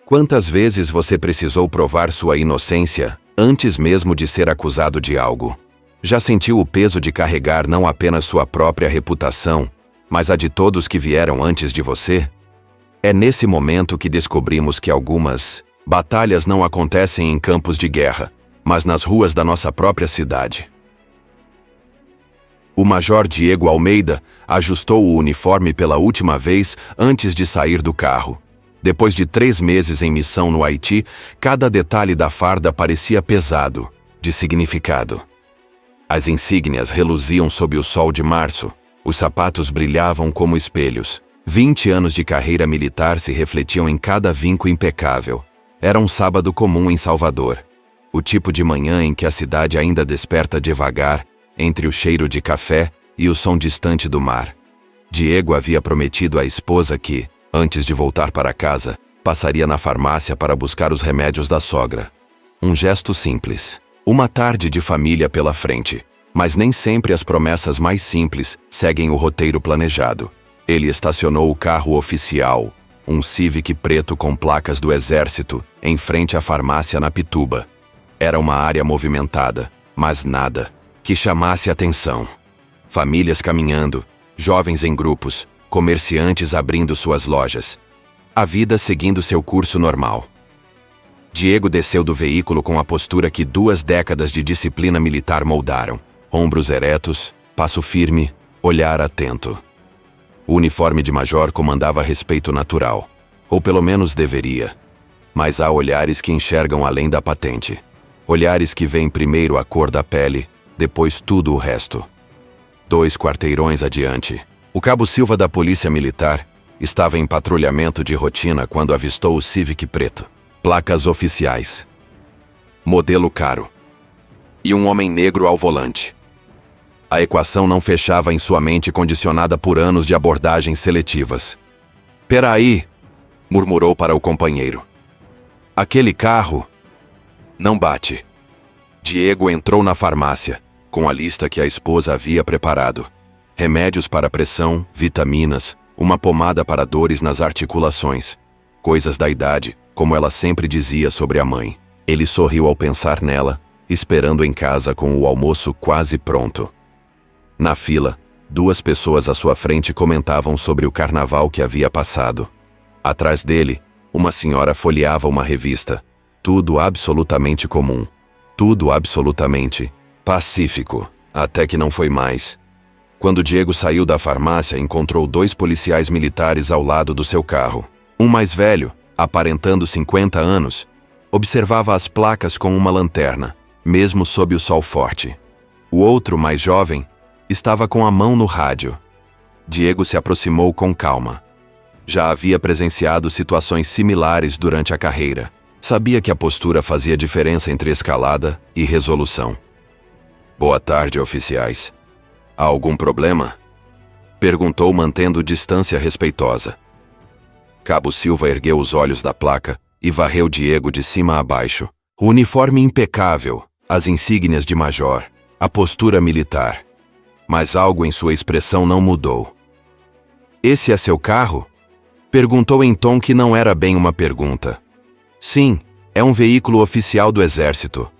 Quantas vezes você precisou provar sua inocência antes mesmo de ser acusado de algo? Já sentiu o peso de carregar não apenas sua própria reputação, mas a de todos que vieram antes de você? É nesse momento que descobrimos que algumas batalhas não acontecem em campos de guerra, mas nas ruas da nossa própria cidade. O Major Diego Almeida ajustou o uniforme pela última vez antes de sair do carro. Depois de 3 meses em missão no Haiti, cada detalhe da farda parecia pesado, de significado. As insígnias reluziam sob o sol de março, os sapatos brilhavam como espelhos. 20 anos de carreira militar se refletiam em cada vinco impecável. Era um sábado comum em Salvador. O tipo de manhã em que a cidade ainda desperta devagar, entre o cheiro de café e o som distante do mar. Diego havia prometido à esposa que, antes de voltar para casa, passaria na farmácia para buscar os remédios da sogra. Um gesto simples. Uma tarde de família pela frente. Mas nem sempre as promessas mais simples seguem o roteiro planejado. Ele estacionou o carro oficial, um Civic preto com placas do Exército, em frente à farmácia na Pituba. Era uma área movimentada, mas nada que chamasse atenção. Famílias caminhando, jovens em grupos, comerciantes abrindo suas lojas. A vida seguindo seu curso normal. Diego desceu do veículo com a postura que 2 décadas de disciplina militar moldaram. Ombros eretos, passo firme, olhar atento. O uniforme de major comandava respeito natural. Ou pelo menos deveria. Mas há olhares que enxergam além da patente. Olhares que veem primeiro a cor da pele, depois tudo o resto. 2 quarteirões adiante, o Cabo Silva da Polícia Militar estava em patrulhamento de rotina quando avistou o Civic preto. Placas oficiais. Modelo caro. E um homem negro ao volante. A equação não fechava em sua mente condicionada por anos de abordagens seletivas. "Peraí", murmurou para o companheiro. "Aquele carro não bate." Diego entrou na farmácia, com a lista que a esposa havia preparado. Remédios para pressão, vitaminas, uma pomada para dores nas articulações. Coisas da idade, como ela sempre dizia sobre a mãe. Ele sorriu ao pensar nela, esperando em casa com o almoço quase pronto. Na fila, 2 pessoas à sua frente comentavam sobre o carnaval que havia passado. Atrás dele, uma senhora folheava uma revista. Tudo absolutamente comum. Tudo absolutamente pacífico, até que não foi mais. Quando Diego saiu da farmácia, encontrou 2 policiais militares ao lado do seu carro. Um mais velho, aparentando 50 anos, observava as placas com uma lanterna, mesmo sob o sol forte. O outro, mais jovem, estava com a mão no rádio. Diego se aproximou com calma. Já havia presenciado situações similares durante a carreira. Sabia que a postura fazia diferença entre escalada e resolução. "Boa tarde, oficiais. Há algum problema?" perguntou, mantendo distância respeitosa. Cabo Silva ergueu os olhos da placa e varreu Diego de cima a baixo. O uniforme impecável, as insígnias de major, a postura militar. Mas algo em sua expressão não mudou. "Esse é seu carro?" perguntou em tom que não era bem uma pergunta. "Sim, é um veículo oficial do Exército.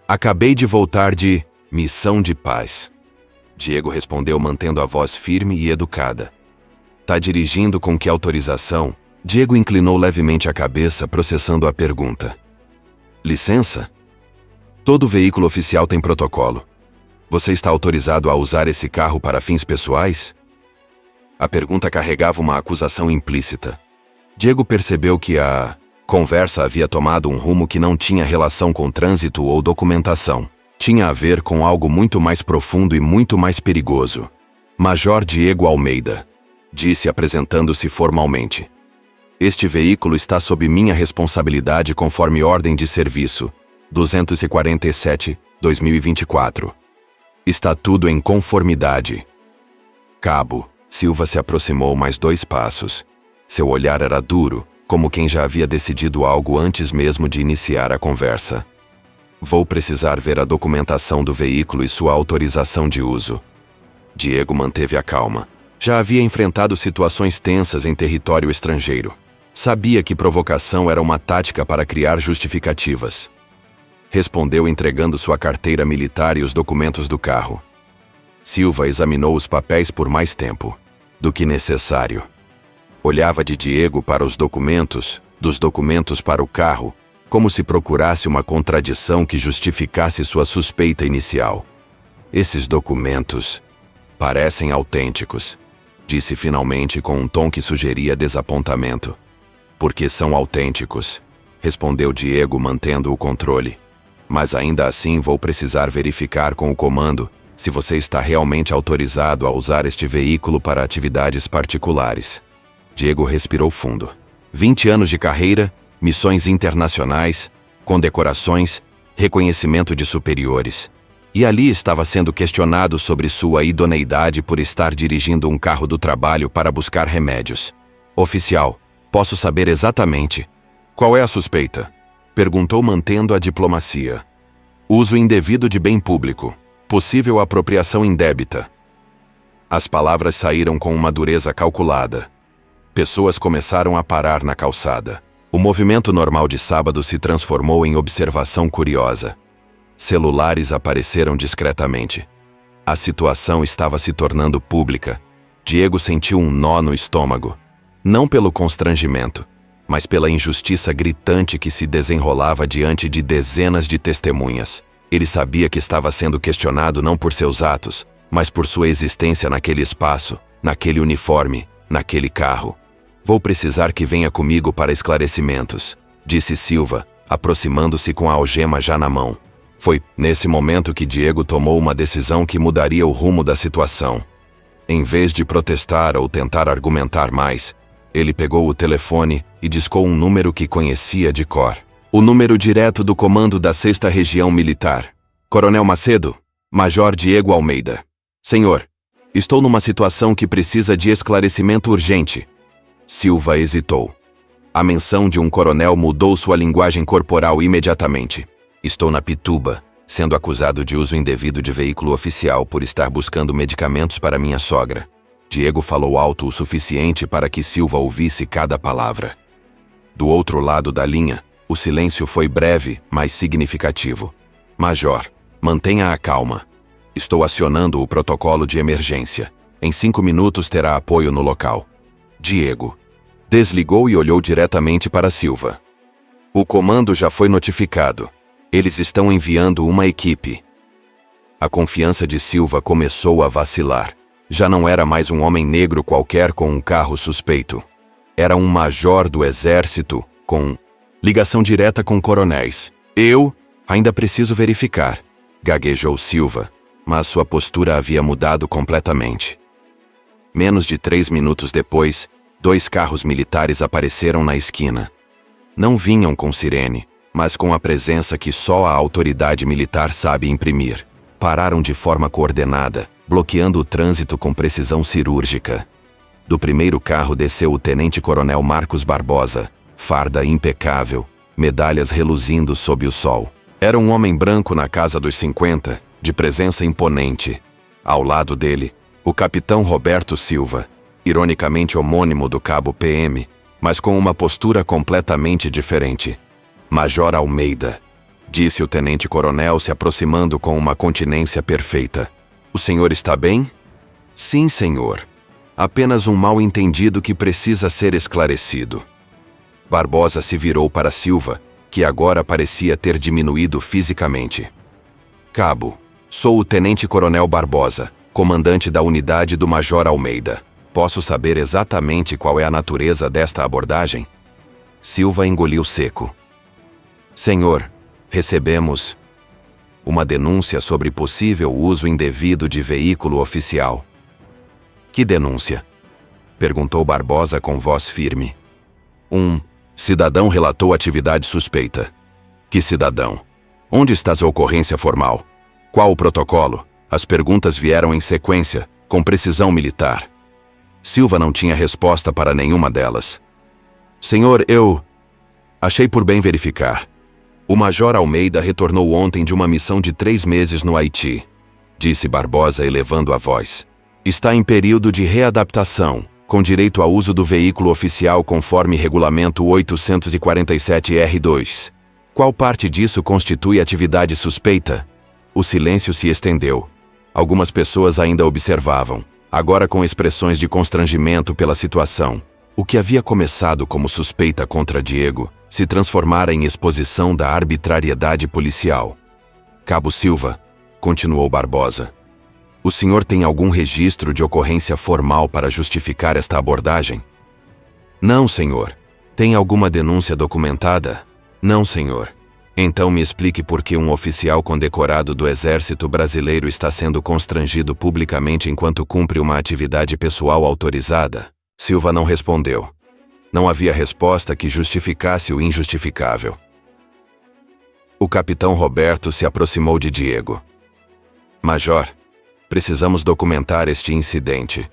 Acabei de voltar de missão de paz." Diego respondeu mantendo a voz firme e educada. "Tá dirigindo com que autorização?" Diego inclinou levemente a cabeça, processando a pergunta. "Licença? Todo veículo oficial tem protocolo. Você está autorizado a usar esse carro para fins pessoais?" A pergunta carregava uma acusação implícita. Diego percebeu que a conversa havia tomado um rumo que não tinha relação com trânsito ou documentação. Tinha a ver com algo muito mais profundo e muito mais perigoso. "Major Diego Almeida", disse apresentando-se formalmente. "Este veículo está sob minha responsabilidade conforme ordem de serviço, 247/2024. Está tudo em conformidade." Cabo Silva se aproximou mais 2 passos. Seu olhar era duro, como quem já havia decidido algo antes mesmo de iniciar a conversa. "Vou precisar ver a documentação do veículo e sua autorização de uso." Diego manteve a calma. Já havia enfrentado situações tensas em território estrangeiro. Sabia que provocação era uma tática para criar justificativas. Respondeu entregando sua carteira militar e os documentos do carro. Silva examinou os papéis por mais tempo do que necessário. Olhava de Diego para os documentos, dos documentos para o carro, como se procurasse uma contradição que justificasse sua suspeita inicial. Esses documentos parecem autênticos, disse finalmente com um tom que sugeria desapontamento. Porque são autênticos, respondeu Diego mantendo o controle. Mas ainda assim vou precisar verificar com o comando se você está realmente autorizado a usar este veículo para atividades particulares. Diego respirou fundo. 20 anos de carreira, missões internacionais, condecorações, reconhecimento de superiores. E ali estava sendo questionado sobre sua idoneidade por estar dirigindo um carro do trabalho para buscar remédios. Oficial, posso saber exatamente qual é a suspeita? Perguntou mantendo a diplomacia. Uso indevido de bem público. Possível apropriação indébita. As palavras saíram com uma dureza calculada. Pessoas começaram a parar na calçada. O movimento normal de sábado se transformou em observação curiosa. Celulares apareceram discretamente. A situação estava se tornando pública. Diego sentiu um nó no estômago. Não pelo constrangimento, mas pela injustiça gritante que se desenrolava diante de dezenas de testemunhas. Ele sabia que estava sendo questionado não por seus atos, mas por sua existência naquele espaço, naquele uniforme, naquele carro. Vou precisar que venha comigo para esclarecimentos, disse Silva, aproximando-se com a algema já na mão. Foi nesse momento que Diego tomou uma decisão que mudaria o rumo da situação. Em vez de protestar ou tentar argumentar mais, ele pegou o telefone e discou um número que conhecia de cor. O número direto do comando da 6ª Região Militar. Coronel Macedo, Major Diego Almeida. Senhor, estou numa situação que precisa de esclarecimento urgente. Silva hesitou. A menção de um coronel mudou sua linguagem corporal imediatamente. Estou na Pituba, sendo acusado de uso indevido de veículo oficial por estar buscando medicamentos para minha sogra. Diego falou alto o suficiente para que Silva ouvisse cada palavra. Do outro lado da linha, o silêncio foi breve, mas significativo. Major, mantenha a calma. Estou acionando o protocolo de emergência. Em 5 minutos terá apoio no local. Diego desligou e olhou diretamente para Silva. O comando já foi notificado. Eles estão enviando uma equipe. A confiança de Silva começou a vacilar. Já não era mais um homem negro qualquer com um carro suspeito. Era um major do exército, com ligação direta com coronéis. Eu ainda preciso verificar, gaguejou Silva, mas sua postura havia mudado completamente. Menos de 3 minutos depois, 2 carros militares apareceram na esquina. Não vinham com sirene, mas com a presença que só a autoridade militar sabe imprimir. Pararam de forma coordenada, bloqueando o trânsito com precisão cirúrgica. Do primeiro carro desceu o tenente-coronel Marcos Barbosa, farda impecável, medalhas reluzindo sob o sol. Era um homem branco na casa dos 50, de presença imponente. Ao lado dele, o capitão Roberto Silva, ironicamente homônimo do cabo PM, mas com uma postura completamente diferente. Major Almeida, disse o tenente-coronel se aproximando com uma continência perfeita. O senhor está bem? Sim, senhor. Apenas um mal-entendido que precisa ser esclarecido. Barbosa se virou para Silva, que agora parecia ter diminuído fisicamente. Cabo, sou o tenente-coronel Barbosa, comandante da unidade do Major Almeida. Posso saber exatamente qual é a natureza desta abordagem? Silva engoliu seco. Senhor, recebemos uma denúncia sobre possível uso indevido de veículo oficial. Que denúncia? Perguntou Barbosa com voz firme. Um cidadão relatou atividade suspeita. Que cidadão? Onde está sua ocorrência formal? Qual o protocolo? As perguntas vieram em sequência, com precisão militar. Silva não tinha resposta para nenhuma delas. Senhor, eu achei por bem verificar. O Major Almeida retornou ontem de uma missão de 3 meses no Haiti, disse Barbosa elevando a voz. Está em período de readaptação, com direito ao uso do veículo oficial conforme Regulamento 847-R2. Qual parte disso constitui atividade suspeita? O silêncio se estendeu. Algumas pessoas ainda observavam, agora com expressões de constrangimento pela situação. O que havia começado como suspeita contra Diego se transformara em exposição da arbitrariedade policial. Cabo Silva, continuou Barbosa, o senhor tem algum registro de ocorrência formal para justificar esta abordagem? Não, senhor. Tem alguma denúncia documentada? Não, senhor. Então me explique por que um oficial condecorado do Exército Brasileiro está sendo constrangido publicamente enquanto cumpre uma atividade pessoal autorizada? Silva não respondeu. Não havia resposta que justificasse o injustificável. O capitão Roberto se aproximou de Diego. Major, precisamos documentar este incidente.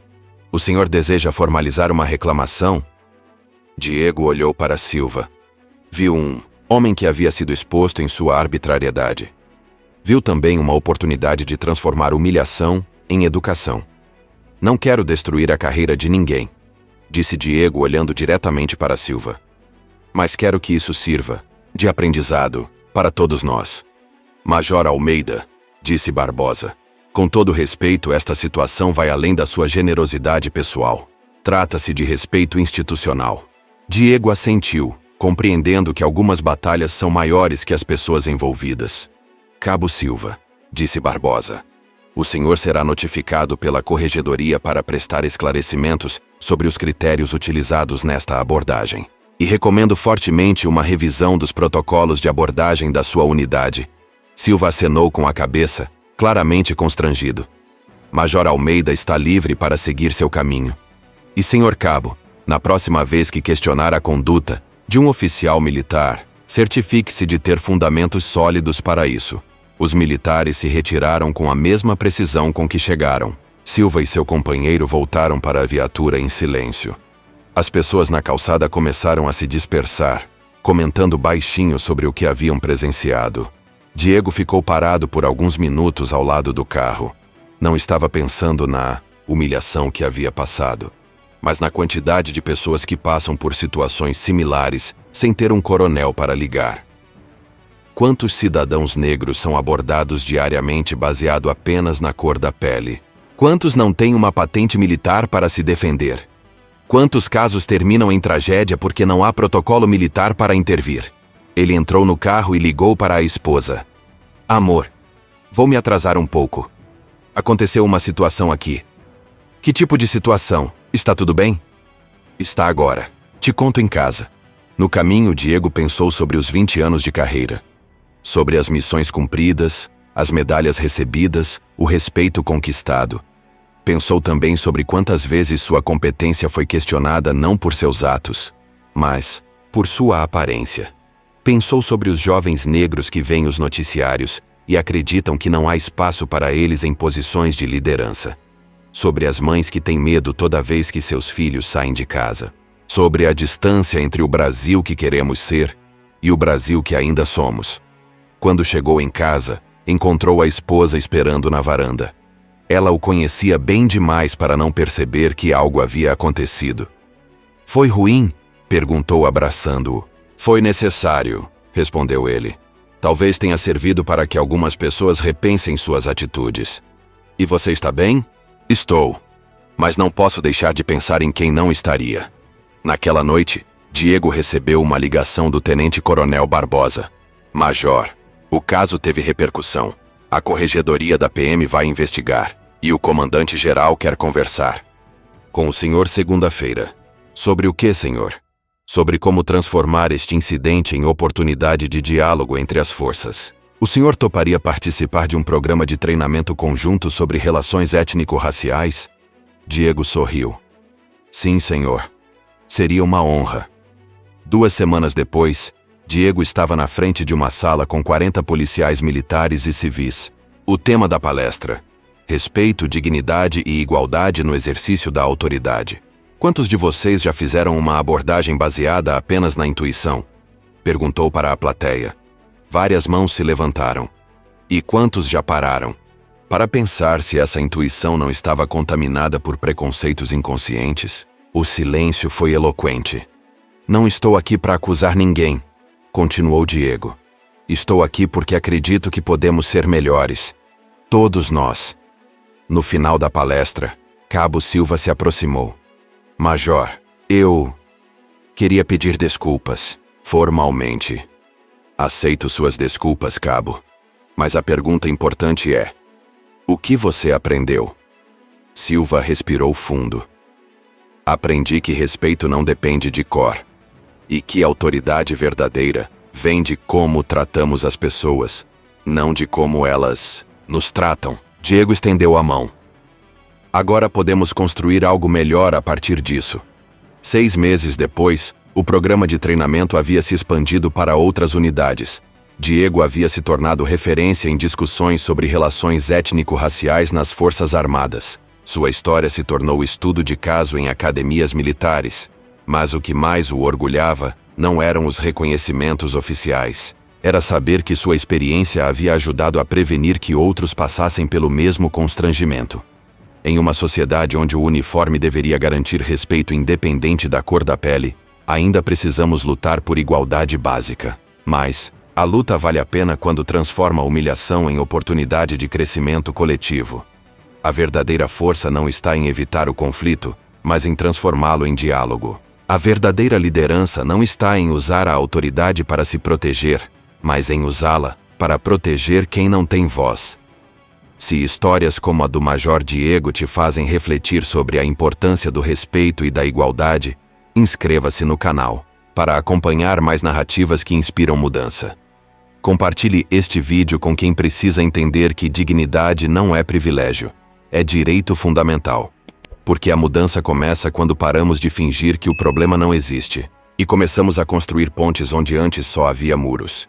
O senhor deseja formalizar uma reclamação? Diego olhou para Silva. Viu um homem que havia sido exposto em sua arbitrariedade. Viu também uma oportunidade de transformar humilhação em educação. Não quero destruir a carreira de ninguém, disse Diego olhando diretamente para Silva. Mas quero que isso sirva de aprendizado para todos nós. Major Almeida, disse Barbosa. Com todo respeito, esta situação vai além da sua generosidade pessoal. Trata-se de respeito institucional. Diego assentiu, compreendendo que algumas batalhas são maiores que as pessoas envolvidas. Cabo Silva, disse Barbosa. O senhor será notificado pela Corregedoria para prestar esclarecimentos sobre os critérios utilizados nesta abordagem. E recomendo fortemente uma revisão dos protocolos de abordagem da sua unidade. Silva acenou com a cabeça, claramente constrangido. Major Almeida está livre para seguir seu caminho. E senhor Cabo, na próxima vez que questionar a conduta de um oficial militar, certifique-se de ter fundamentos sólidos para isso. Os militares se retiraram com a mesma precisão com que chegaram. Silva e seu companheiro voltaram para a viatura em silêncio. As pessoas na calçada começaram a se dispersar, comentando baixinho sobre o que haviam presenciado. Diego ficou parado por alguns minutos ao lado do carro. Não estava pensando na humilhação que havia passado, mas na quantidade de pessoas que passam por situações similares sem ter um coronel para ligar. Quantos cidadãos negros são abordados diariamente baseado apenas na cor da pele? Quantos não têm uma patente militar para se defender? Quantos casos terminam em tragédia porque não há protocolo militar para intervir? Ele entrou no carro e ligou para a esposa. Amor, vou me atrasar um pouco. Aconteceu uma situação aqui. Que tipo de situação? Está tudo bem? Está agora. Te conto em casa. No caminho, Diego pensou sobre os 20 anos de carreira. Sobre as missões cumpridas, as medalhas recebidas, o respeito conquistado. Pensou também sobre quantas vezes sua competência foi questionada não por seus atos, mas por sua aparência. Pensou sobre os jovens negros que veem os noticiários e acreditam que não há espaço para eles em posições de liderança. Sobre as mães que têm medo toda vez que seus filhos saem de casa. Sobre a distância entre o Brasil que queremos ser e o Brasil que ainda somos. Quando chegou em casa, encontrou a esposa esperando na varanda. Ela o conhecia bem demais para não perceber que algo havia acontecido. Foi ruim? Perguntou abraçando-o. Foi necessário, respondeu ele. Talvez tenha servido para que algumas pessoas repensem suas atitudes. E você está bem? Estou. Mas não posso deixar de pensar em quem não estaria. Naquela noite, Diego recebeu uma ligação do tenente-coronel Barbosa. Major, o caso teve repercussão. A corregedoria da PM vai investigar. E o comandante-geral quer conversar com o senhor segunda-feira. Sobre o que, senhor? Sobre como transformar este incidente em oportunidade de diálogo entre as forças. O senhor toparia participar de um programa de treinamento conjunto sobre relações étnico-raciais? Diego sorriu. Sim, senhor. Seria uma honra. 2 semanas depois, Diego estava na frente de uma sala com 40 policiais militares e civis. O tema da palestra: respeito, dignidade e igualdade no exercício da autoridade. Quantos de vocês já fizeram uma abordagem baseada apenas na intuição? Perguntou para a plateia. Várias mãos se levantaram. E quantos já pararam para pensar se essa intuição não estava contaminada por preconceitos inconscientes? O silêncio foi eloquente. Não estou aqui para acusar ninguém, continuou Diego. Estou aqui porque acredito que podemos ser melhores. Todos nós. No final da palestra, Cabo Silva se aproximou. Major, eu queria pedir desculpas, formalmente. Aceito suas desculpas, Cabo. Mas a pergunta importante é: o que você aprendeu? Silva respirou fundo. Aprendi que respeito não depende de cor. E que autoridade verdadeira vem de como tratamos as pessoas, não de como elas nos tratam. Diego estendeu a mão. Agora podemos construir algo melhor a partir disso. 6 meses depois, o programa de treinamento havia se expandido para outras unidades. Diego havia se tornado referência em discussões sobre relações étnico-raciais nas Forças Armadas. Sua história se tornou estudo de caso em academias militares. Mas o que mais o orgulhava não eram os reconhecimentos oficiais. Era saber que sua experiência havia ajudado a prevenir que outros passassem pelo mesmo constrangimento. Em uma sociedade onde o uniforme deveria garantir respeito independente da cor da pele, ainda precisamos lutar por igualdade básica. Mas a luta vale a pena quando transforma a humilhação em oportunidade de crescimento coletivo. A verdadeira força não está em evitar o conflito, mas em transformá-lo em diálogo. A verdadeira liderança não está em usar a autoridade para se proteger, mas em usá-la para proteger quem não tem voz. Se histórias como a do Major Diego te fazem refletir sobre a importância do respeito e da igualdade, inscreva-se no canal para acompanhar mais narrativas que inspiram mudança. Compartilhe este vídeo com quem precisa entender que dignidade não é privilégio, é direito fundamental. Porque a mudança começa quando paramos de fingir que o problema não existe e começamos a construir pontes onde antes só havia muros.